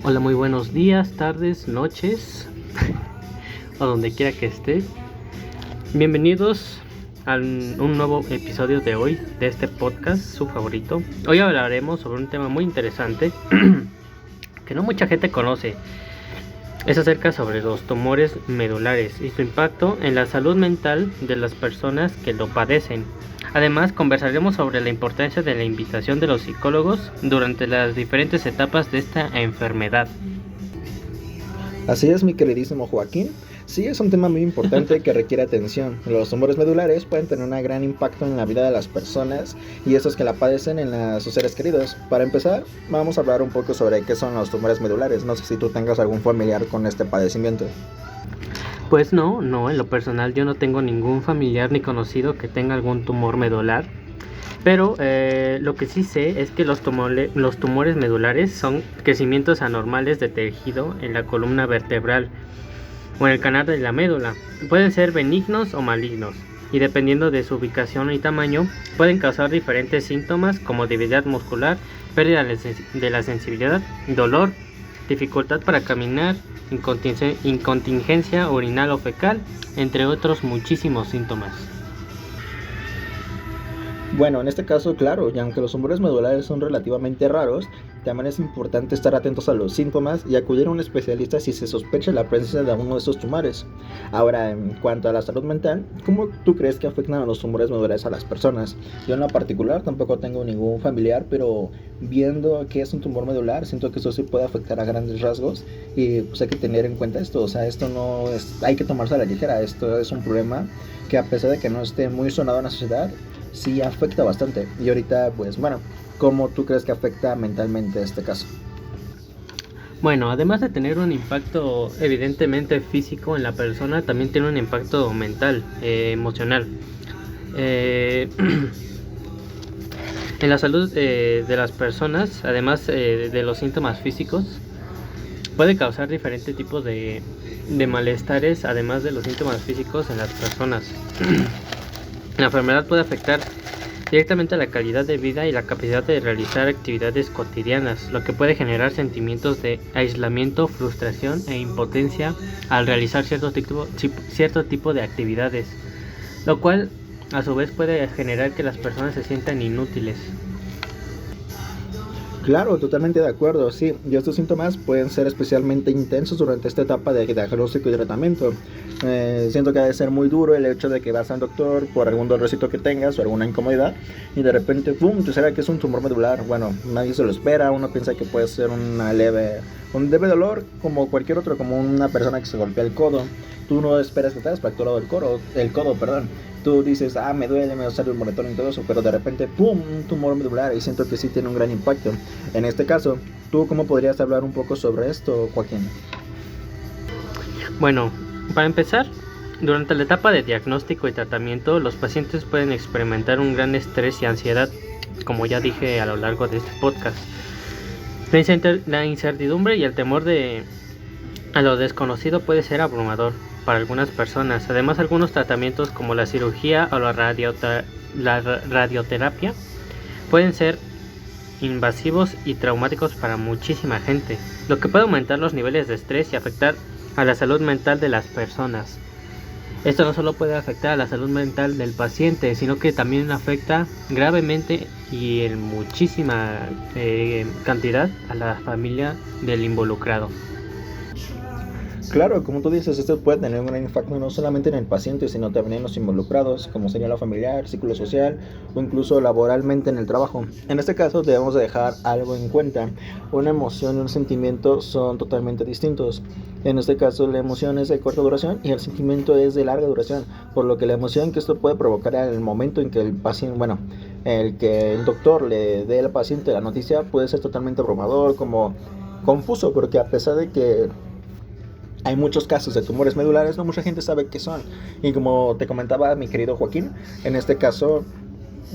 Hola, muy buenos días, tardes, noches, o donde quiera que estés. Bienvenidos a un nuevo episodio de hoy de este podcast, su favorito. Hoy hablaremos sobre un tema muy interesante que no mucha gente conoce. Es acerca sobre los tumores medulares y su impacto en la salud mental de las personas que lo padecen. Además, conversaremos sobre la importancia de la invitación de los psicólogos durante las diferentes etapas de esta enfermedad. Así es, mi queridísimo Joaquín. Sí, es un tema muy importante que requiere atención. Los tumores medulares pueden tener un gran impacto en la vida de las personas y esos que la padecen en sus seres queridos. Para empezar, vamos a hablar un poco sobre qué son los tumores medulares. No sé si tú tengas algún familiar con este padecimiento. Pues no, en lo personal yo no tengo ningún familiar ni conocido que tenga algún tumor medular. Pero lo que sí sé es que los tumores medulares son crecimientos anormales de tejido en la columna vertebral o en el canal de la médula. Pueden ser benignos o malignos y dependiendo de su ubicación y tamaño pueden causar diferentes síntomas como debilidad muscular, pérdida de la sensibilidad, dolor, dificultad para caminar, incontinencia urinal o fecal, entre otros muchísimos síntomas. Bueno, en este caso, claro, y aunque los tumores medulares son relativamente raros, también es importante estar atentos a los síntomas y acudir a un especialista si se sospecha la presencia de alguno de estos tumores. Ahora, en cuanto a la salud mental, ¿cómo tú crees que afectan a los tumores medulares a las personas? Yo en lo particular tampoco tengo ningún familiar, pero viendo qué es un tumor medular, siento que eso sí puede afectar a grandes rasgos y pues hay que tener en cuenta esto, o sea, esto no es, hay que tomarse a la ligera, esto es un problema que a pesar de que no esté muy sonado en la sociedad, sí afecta bastante. Y ahorita, pues bueno, ¿cómo tú crees que afecta mentalmente este caso? Bueno, además de tener un impacto evidentemente físico en la persona, también tiene un impacto mental, emocional. En la salud de las personas, además de los síntomas físicos, puede causar diferentes tipos de malestares, además de los síntomas físicos en las personas. La enfermedad puede afectar directamente la calidad de vida y la capacidad de realizar actividades cotidianas, lo que puede generar sentimientos de aislamiento, frustración e impotencia al realizar cierto tipo de actividades, lo cual a su vez puede generar que las personas se sientan inútiles. Claro, totalmente de acuerdo, sí, y estos síntomas pueden ser especialmente intensos durante esta etapa de diagnóstico y tratamiento. Siento que debe ser muy duro el hecho de que vas al doctor por algún dolorcito que tengas o alguna incomodidad y de repente, ¡pum!, te será que es un tumor medular. Bueno, nadie se lo espera, uno piensa que puede ser un leve dolor como cualquier otro, como una persona que se golpea el codo. Tú no esperas que te hayas fracturado el codo, perdón. Tú dices, me duele, me sale un moretón y todo eso, pero de repente, ¡pum!, un tumor medular y siento que sí tiene un gran impacto. En este caso, ¿tú cómo podrías hablar un poco sobre esto, Joaquín? Bueno, para empezar, durante la etapa de diagnóstico y tratamiento, los pacientes pueden experimentar un gran estrés y ansiedad, como ya dije a lo largo de este podcast. La incertidumbre y el temor a lo desconocido puede ser abrumador para algunas personas. Además, algunos tratamientos como la cirugía o la radioterapia pueden ser invasivos y traumáticos para muchísima gente, lo que puede aumentar los niveles de estrés y afectar a la salud mental de las personas. Esto no solo puede afectar a la salud mental del paciente, sino que también afecta gravemente y en muchísima cantidad a la familia del involucrado. Claro, como tú dices, esto puede tener un gran impacto no solamente en el paciente, sino también en los involucrados, como sería la familiar, círculo social o incluso laboralmente en el trabajo. En este caso debemos dejar algo en cuenta. Una emoción y un sentimiento son totalmente distintos. En este caso la emoción es de corta duración y el sentimiento es de larga duración, por lo que la emoción que esto puede provocar en el momento en que el paciente, el que el doctor le dé al paciente la noticia puede ser totalmente abrumador, como confuso, porque a pesar de que hay muchos casos de tumores medulares, no mucha gente sabe qué son. Y como te comentaba mi querido Joaquín, en este caso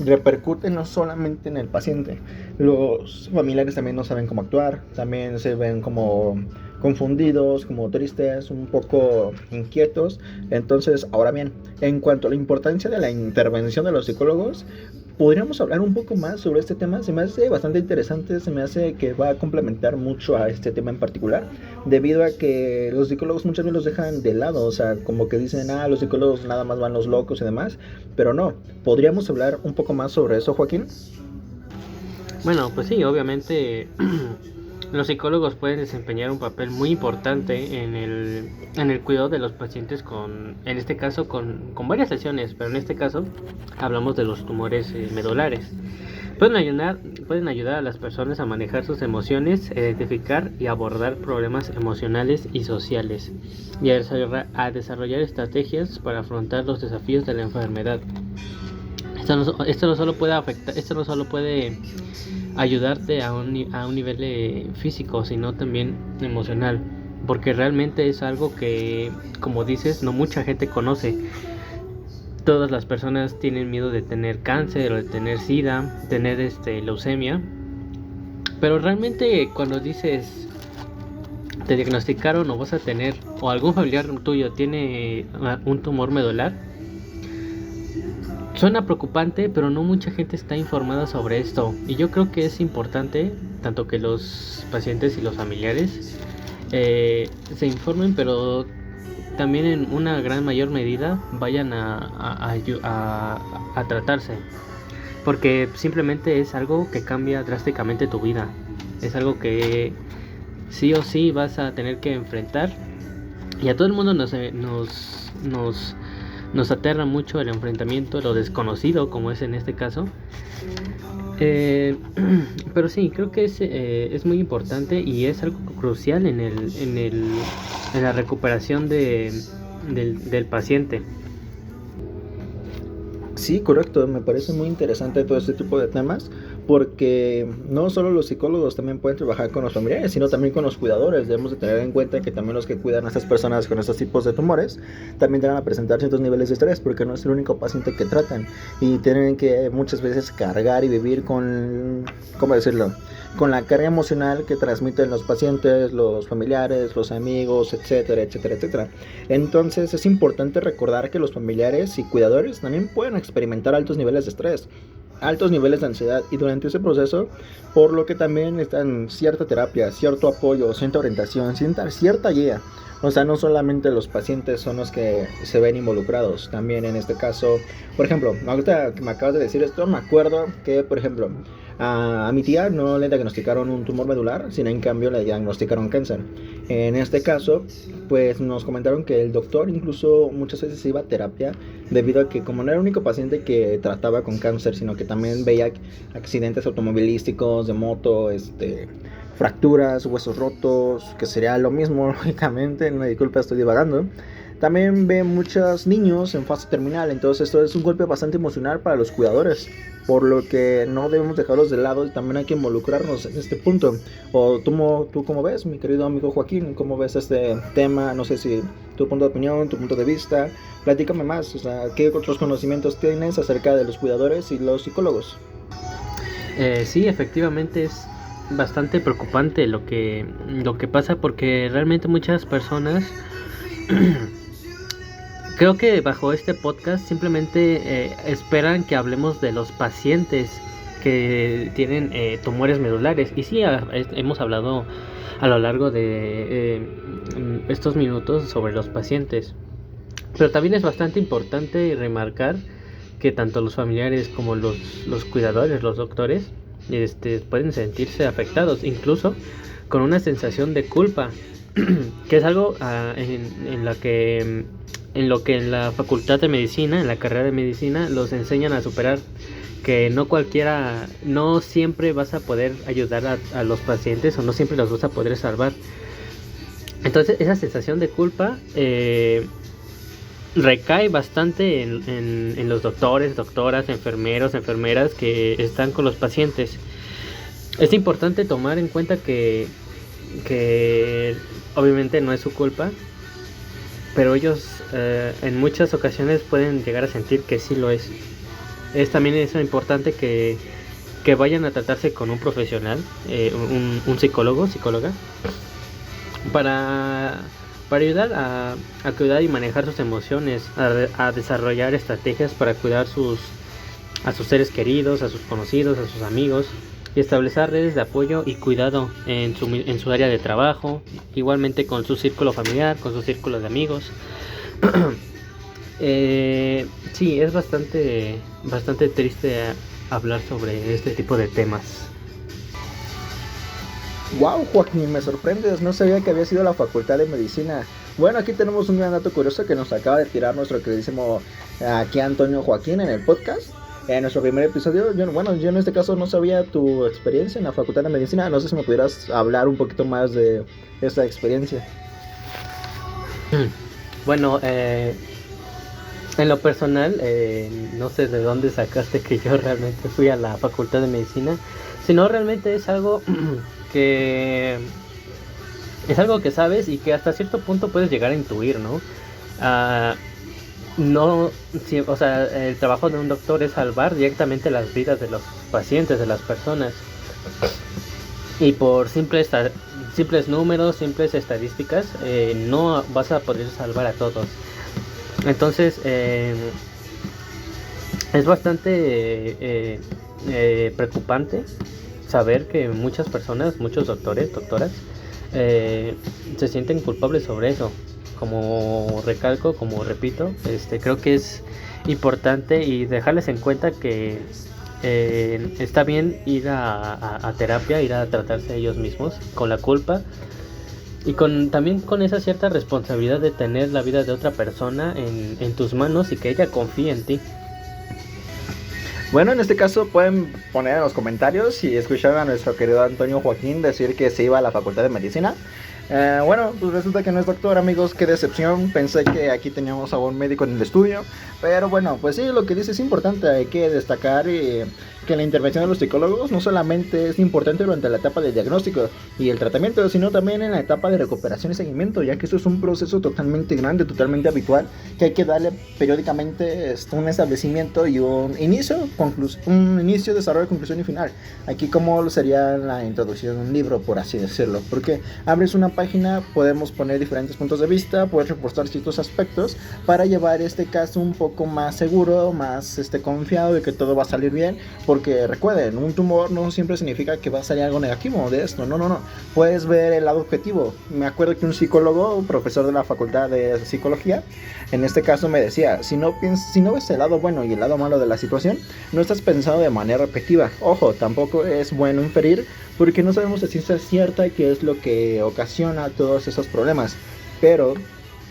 repercute no solamente en el paciente. Los familiares también no saben cómo actuar, también se ven como confundidos, como tristes, un poco inquietos. Entonces, ahora bien, en cuanto a la importancia de la intervención de los psicólogos, ¿Podríamos hablar un poco más sobre este tema? Se me hace bastante interesante, se me hace que va a complementar mucho a este tema en particular, debido a que los psicólogos muchas veces los dejan de lado, o sea, como que dicen, los psicólogos nada más van los locos y demás, pero no. ¿Podríamos hablar un poco más sobre eso, Joaquín? Bueno, pues sí, obviamente los psicólogos pueden desempeñar un papel muy importante en el cuidado de los pacientes en este caso con varias sesiones, pero en este caso hablamos de los tumores medulares. Pueden ayudar a las personas a manejar sus emociones, identificar y abordar problemas emocionales y sociales, y a desarrollar estrategias para afrontar los desafíos de la enfermedad. Esto no solo puede ayudarte a un nivel físico, sino también emocional, porque realmente es algo que, como dices, no mucha gente conoce. Todas las personas tienen miedo de tener cáncer o de tener sida, tener leucemia, pero realmente cuando dices te diagnosticaron o vas a tener, o algún familiar tuyo tiene un tumor medular, suena preocupante, pero no mucha gente está informada sobre esto, y yo creo que es importante tanto que los pacientes y los familiares se informen, pero también en una gran mayor medida vayan a tratarse, porque simplemente es algo que cambia drásticamente tu vida, es algo que sí o sí vas a tener que enfrentar, y a todo el mundo nos aterra mucho el enfrentamiento, lo desconocido, como es en este caso. Pero sí, creo que es muy importante y es algo crucial en la recuperación del paciente. Sí, correcto, me parece muy interesante todo este tipo de temas, porque no solo los psicólogos también pueden trabajar con los familiares, sino también con los cuidadores. Debemos de tener en cuenta que también los que cuidan a estas personas con estos tipos de tumores también van a presentar ciertos niveles de estrés, porque no es el único paciente que tratan, y tienen que muchas veces cargar y vivir con, ¿cómo decirlo?, con la carga emocional que transmiten los pacientes, los familiares, los amigos, etcétera, etcétera, etcétera. Entonces es importante recordar que los familiares y cuidadores también pueden experimentar altos niveles de estrés, altos niveles de ansiedad, y durante ese proceso, por lo que también necesitan cierta terapia, cierto apoyo, cierta orientación, cierta guía. O sea, no solamente los pacientes son los que se ven involucrados, también en este caso, por ejemplo, ahorita que me acabas de decir esto, me acuerdo que, por ejemplo, a mi tía no le diagnosticaron un tumor medular, sino en cambio le diagnosticaron cáncer. En este caso, pues nos comentaron que el doctor incluso muchas veces iba a terapia, debido a que como no era el único paciente que trataba con cáncer, sino que también veía accidentes automovilísticos, de moto, fracturas, huesos rotos, que sería lo mismo, lógicamente, no, disculpa, estoy divagando. También ve muchos niños en fase terminal, entonces esto es un golpe bastante emocional para los cuidadores, por lo que no debemos dejarlos de lado y también hay que involucrarnos en este punto. O tú cómo ves, mi querido amigo Joaquín, cómo ves este tema, no sé si tu punto de opinión, tu punto de vista, platícame más, o sea, ¿qué otros conocimientos tienes acerca de los cuidadores y los psicólogos? Sí, efectivamente es bastante preocupante lo que pasa, porque realmente muchas personas creo que bajo este podcast simplemente esperan que hablemos de los pacientes que tienen tumores medulares, y sí, hemos hablado a lo largo de estos minutos sobre los pacientes, pero también es bastante importante remarcar que tanto los familiares como los cuidadores, los doctores, pueden sentirse afectados, incluso con una sensación de culpa, que es algo en lo que en la facultad de medicina, en la carrera de medicina, los enseñan a superar, que no siempre vas a poder ayudar a los pacientes, o no siempre los vas a poder salvar. Entonces esa sensación de culpa recae bastante en los doctores, doctoras, enfermeros, enfermeras que están con los pacientes. Es importante tomar en cuenta que obviamente no es su culpa, pero ellos en muchas ocasiones pueden llegar a sentir que sí lo es. También es importante que vayan a tratarse con un profesional, un psicólogo, psicóloga, para ayudar a cuidar y manejar sus emociones, a desarrollar estrategias para cuidar sus a sus seres queridos, a sus conocidos, a sus amigos, y establecer redes de apoyo y cuidado en su área de trabajo, igualmente con su círculo familiar, con su círculo de amigos. Sí, es bastante triste hablar sobre este tipo de temas. Wow, Joaquín, me sorprendes, no sabía que había sido la Facultad de Medicina. Bueno, aquí tenemos un gran dato curioso que nos acaba de tirar nuestro queridísimo aquí Antonio Joaquín en el podcast. En nuestro primer episodio, yo en este caso no sabía tu experiencia en la Facultad de Medicina. No sé si me pudieras hablar un poquito más de esta experiencia. Bueno, en lo personal, no sé de dónde sacaste que yo realmente fui a la Facultad de Medicina, sino realmente es algo que sabes y que hasta cierto punto puedes llegar a intuir, ¿no? No, sí, o sea, el trabajo de un doctor es salvar directamente las vidas de los pacientes, de las personas. Y por simples números, simples estadísticas, no vas a poder salvar a todos. Entonces, es bastante preocupante saber que muchas personas, muchos doctores, doctoras, se sienten culpables sobre eso. Como recalco, como repito, creo que es importante y dejarles en cuenta que está bien ir a terapia, ir a tratarse a ellos mismos con la culpa y también con esa cierta responsabilidad de tener la vida de otra persona en tus manos y que ella confíe en ti. Bueno, en este caso pueden poner en los comentarios si escucharon a nuestro querido Antonio Joaquín decir que se iba a la Facultad de Medicina. Bueno, pues resulta que no es doctor, amigos, qué decepción. Pensé que aquí teníamos a un médico en el estudio. Pero bueno, pues sí, lo que dice es importante. Hay que destacar que la intervención de los psicólogos no solamente es importante durante la etapa de diagnóstico y el tratamiento, sino también en la etapa de recuperación y seguimiento, ya que esto es un proceso totalmente grande, totalmente habitual, que hay que darle periódicamente un establecimiento y un inicio, desarrollo, conclusión y final. Aquí como sería la introducción de un libro, por así decirlo, porque abres una página, podemos poner diferentes puntos de vista, puedes reportar ciertos aspectos para llevar este caso un poco más seguro, más confiado de que todo va a salir bien. Porque recuerden, un tumor no siempre significa que va a salir algo negativo de esto, no. Puedes ver el lado objetivo. Me acuerdo que un psicólogo, un profesor de la Facultad de Psicología, en este caso me decía, si no ves el lado bueno y el lado malo de la situación, no estás pensando de manera objetiva. Ojo, tampoco es bueno inferir, porque no sabemos de ciencia cierta qué es lo que ocasiona todos esos problemas. Pero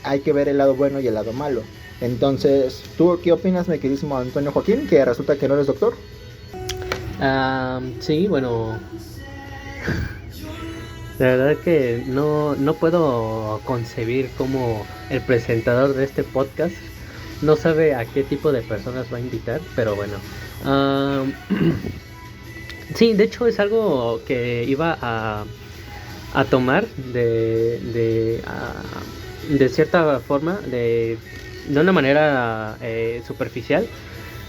hay que ver el lado bueno y el lado malo. Entonces, ¿tú qué opinas, mi queridísimo Antonio Joaquín, que resulta que no eres doctor? Sí, bueno, la verdad que no puedo concebir cómo el presentador de este podcast no sabe a qué tipo de personas va a invitar, pero bueno. Sí, de hecho es algo que iba a tomar de cierta forma, de una manera superficial.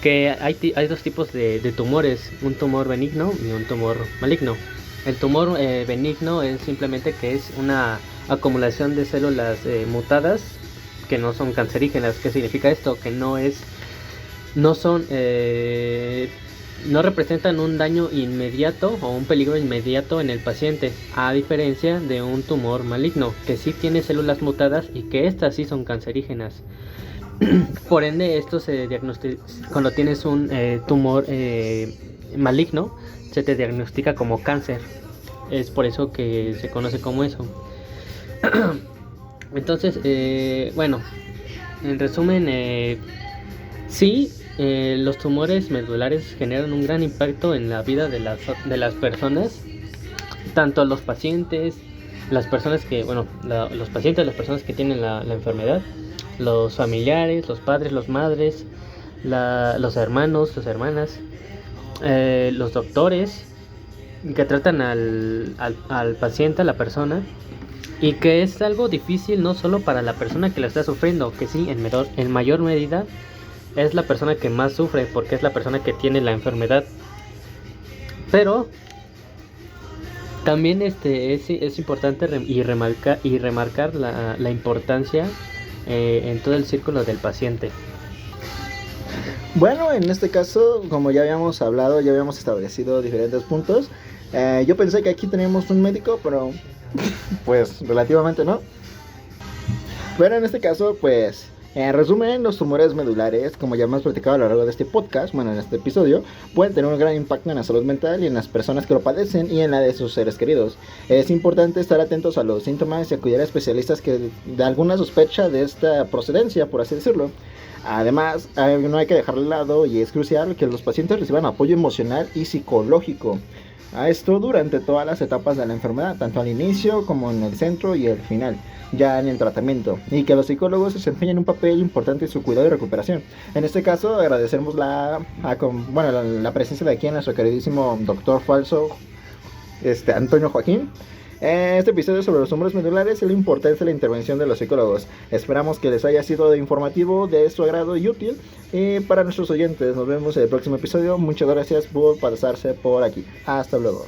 Que hay dos tipos de tumores, un tumor benigno y un tumor maligno. El tumor benigno es simplemente que es una acumulación de células mutadas que no son cancerígenas. ¿Qué significa esto? Que no representan un daño inmediato o un peligro inmediato en el paciente, a diferencia de un tumor maligno, que sí tiene células mutadas y que estas sí son cancerígenas. Por ende, esto se diagnostica cuando tienes un tumor maligno, se te diagnostica como cáncer. Es por eso que se conoce como eso. Entonces, bueno, en resumen, sí, los tumores medulares generan un gran impacto en la vida de las personas, tanto los pacientes, las personas que, los pacientes, las personas que tienen la enfermedad, los familiares, los padres, las madres, los hermanos, las hermanas, los doctores que tratan al paciente, a la persona, y que es algo difícil no solo para la persona que la está sufriendo, que sí, en mayor medida es la persona que más sufre porque es la persona que tiene la enfermedad, pero también es importante remarcar la importancia en todo el círculo del paciente. Bueno, en este caso, como ya habíamos hablado, ya habíamos establecido diferentes puntos. Yo pensé que aquí teníamos un médico, pero pues relativamente no. Pero en este caso, pues, en resumen, los tumores medulares, como ya hemos platicado a lo largo de este podcast, bueno, en este episodio, pueden tener un gran impacto en la salud mental y en las personas que lo padecen y en la de sus seres queridos. Es importante estar atentos a los síntomas y acudir a especialistas que de alguna sospecha de esta procedencia, por así decirlo. Además, no hay que dejar de lado y es crucial que los pacientes reciban apoyo emocional y psicológico. A esto durante todas las etapas de la enfermedad, tanto al inicio como en el centro y el final, ya en el tratamiento, y que los psicólogos desempeñen un papel importante en su cuidado y recuperación. En este caso, agradecemos la presencia de aquí en nuestro queridísimo doctor falso, Antonio Joaquín. Este episodio sobre los tumores medulares y la importancia de la intervención de los psicólogos. Esperamos que les haya sido informativo, de su agrado y útil. Y para nuestros oyentes, nos vemos en el próximo episodio. Muchas gracias por pasarse por aquí. Hasta luego.